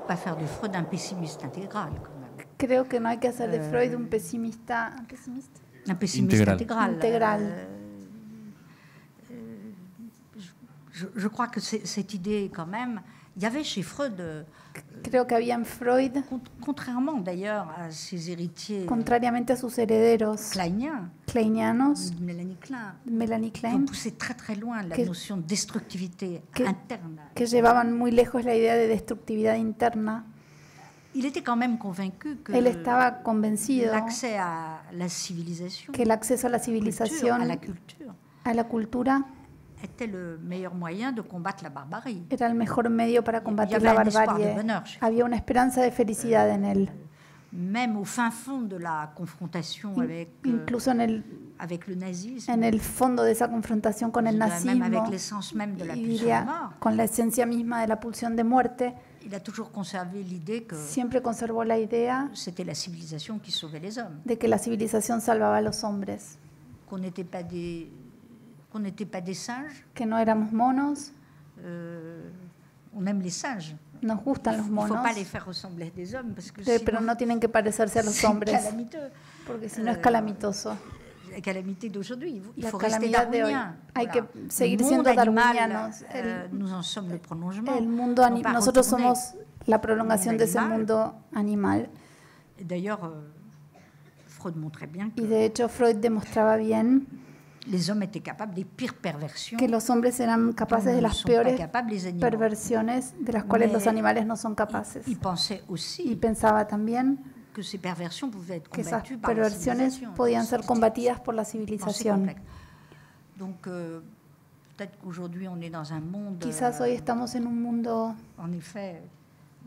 pas faire de Freud un pessimiste intégral, quand même. Creo que no hay que hacer de Freud un pesimista. ¿Un pesimista? Un pessimiste intégral. Je crois que cette idée, quand même, il y avait chez Freud, creo que había en Freud, contrairement d'ailleurs à ses héritiers, contrariamente a sus herederos kleinianos, Melanie Klein, qui ont poussé très très loin la notion de destructivité interne. Que llevaban muy lejos la idea de destructividad interna. Il était quand même convaincu que Él estaba convencido l'accès à la civilisation, que el acceso a la civilización, a la cultura, était le meilleur moyen de combattre la barbarie. Era el mejor medio para combatir la barbarie. Había una esperanza de felicidad en él. Même au fin fond de la confrontation incluso avec le nazisme, en el fondo de esa confrontación con el nazismo, avec l'essence même de la pulsión de mort, con la esencia misma de la pulsión de muerte, il a toujours conservé l'idée que siempre conservó la idea c'était la civilisation qui sauvait les hommes, de que la civilización salvaba a los hombres, qu'on n'était pas des singes, que no éramos monos. On aime les singes. Nos gustan los monos. Il ne faut pas les faire ressembler à des hommes parce que pero no tienen que parecerse a los hombres, porque si no es calamitoso. La calamité d'aujourd'hui. Il la faut rester darwinien. Hay que seguir siendo darwinianos. Nous en sommes le prolongement. El mundo nosotros somos la prolongación de ese mundo animal. D'ailleurs, Freud montrait bien que y de hecho Freud demostraba bien les hommes étaient capables des pires perversions, que los hombres eran capaces de las peores perversiones de las cuales los animales no son capaces. Y pensait aussi y pensaba también que ces perversions pouvaient être que esas combattues par la perversiones civilisation. podían ser combatidas por la civilización. Donc, peut-être qu'aujourd'hui on est dans un monde. Quizás hoy estamos en un mundo. En effet,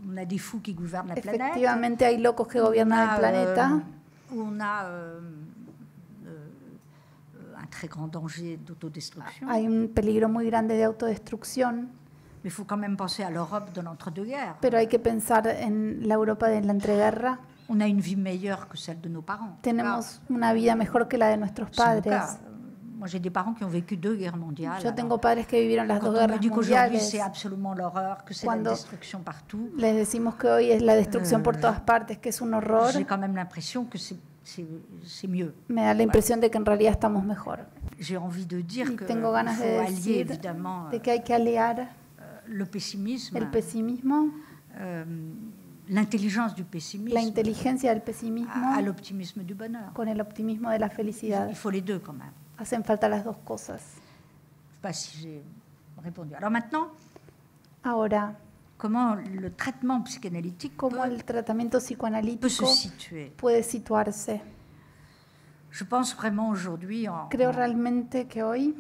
on a des fous qui gouvernent la planète. Efectivamente hay locos que gobiernan el planeta. On a un très grand danger d'autodestruction. Hay un peligro muy grande de autodestrucción. Mais il faut quand même penser à l'Europe de l'entre-deux-guerres. Pero hay que pensar en la Europa de la entreguerra. On a une vie meilleure que celle de nos parents. Tenemos una vida mejor que la de nuestros padres. Moi, j'ai des parents qui ont vécu 2 guerres mondiales. Yo tengo padres que vivieron las 2 guerras mundiales. C'est absolument l'horreur, que c'est la destruction partout. Les decimos que hoy es la destrucción por todas partes, que es un horror. J'ai quand même l'impression que c'est mieux. Me da la impresión de que en realidad estamos mejor. J'ai envie de dire que tengo ganas de decir de que hay que aliar le pesimisme, el pesimismo, l'intelligence du pessimisme, la inteligencia del pesimismo, à l'optimisme du bonheur. Con el optimismo de la felicidad. Il faut les deux quand même. Hacen falta las dos cosas. Je ne sais pas si j'ai répondu. Alors maintenant, ahora, comment le traitement psychanalytique el tratamiento psicoanalítico peut se situer. Puede situarse. Je pense vraiment aujourd'hui Creo realmente que hoy,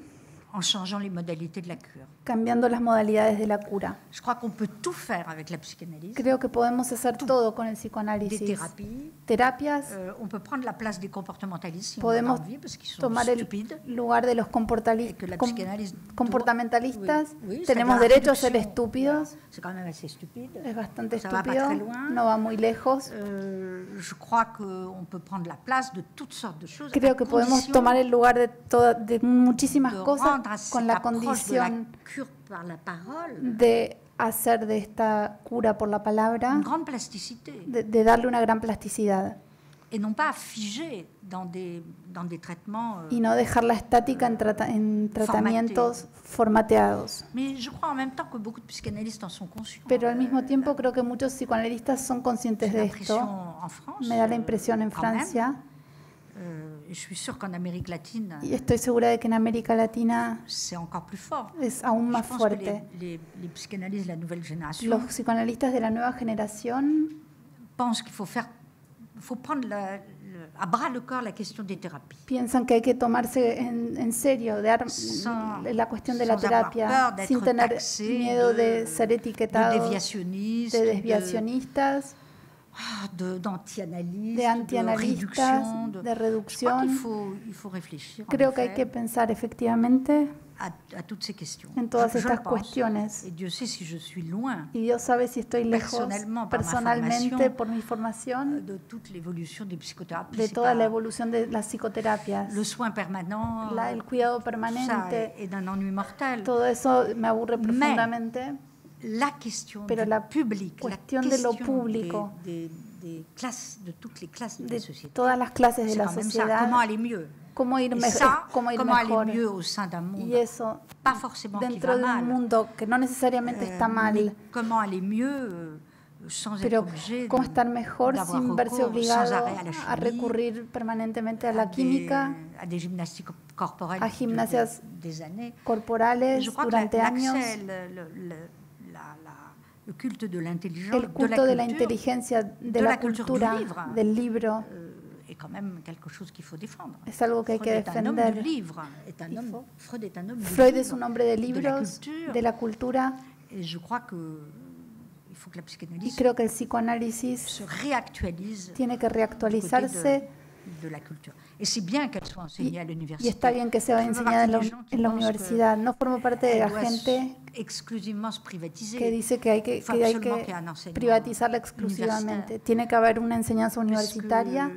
en changeant les modalités de la cure. Cambiando las modalidades de la cura. Je crois qu'on peut tout faire avec la psychanalyse. Creo que podemos hacer todo con el psicoanálisis. Des thérapies. Terapias. On peut prendre la place des comportementalistes si podemos on a envie, parce qu'ils sont tomar stupides. El lugar de los comportamentalistas. Oui, tenemos derecho a ser estúpidos. C'est quand même assez stupide. Es bastante ça estúpido. Va pas très loin. No va muy lejos. Je crois qu'on peut prendre la place de toutes sortes de choses. Creo que podemos tomar el lugar de muchísimas cosas con la condición de hacer de esta cura por la palabra, de darle una gran plasticidad. Et non pas figé dans des traitements y no dejarla estática en tratamientos formateados. Mais je crois en même temps que beaucoup de psychanalystes en sont conscients. Pero al mismo tiempo creo que muchos psicoanalistas son conscientes de esto. Me da la impresión en Francia. Je suis sûre qu'en Amérique latine, y estoy segura de que en América Latina c'est encore plus fort. Es aún más fuerte. Les psychanalystes de la nouvelle génération, los psicoanalistas de la nueva generación pensent qu'il faut prendre à bras le corps la question des thérapies. Piensan que hay que tomarse en serio la cuestión de la terapia sin tener miedo de ser etiquetados de desviacionistas, d'anti-analistas, de reducción. Il faut réfléchir. Creo que hay que pensar efectivamente a toutes ces questions. En todas estas cuestiones. Et Dieu sait si je suis loin. Y Dios sabe si estoy lejos personalmente por mi formación de toute l'évolution des psychothérapies. De toda la evolución de las psicoterapias. Le soin permanent. El cuidado permanente. Et d'un ennui mortel. Todo eso me aburre profundamente. la question pero la public, cuestión de lo público, de toutes les classes de la société, todas las clases de la sociedad, comment aller mieux. Cómo ir mejor. Y eso, dentro de un mundo que no necesariamente está mal, pero cómo estar mejor sin verse obligado a recurrir permanentemente a la química, a gimnasias corporales durante años. El culto de la inteligencia, de la cultura, del libro, es algo que hay que defender. Freud es un hombre de libros, de la cultura, y creo que el psicoanálisis tiene que reactualizarse. Y está bien que sea enseñada en la universidad. No formo parte de la gente que dice que hay que privatizarla exclusivamente. Tiene que haber una enseñanza universitaria,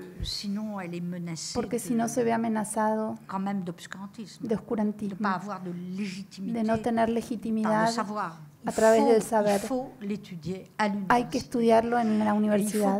porque si no se ve amenazado de oscurantismo, de no tener legitimidad a través del saber. Hay que estudiarlo en la universidad.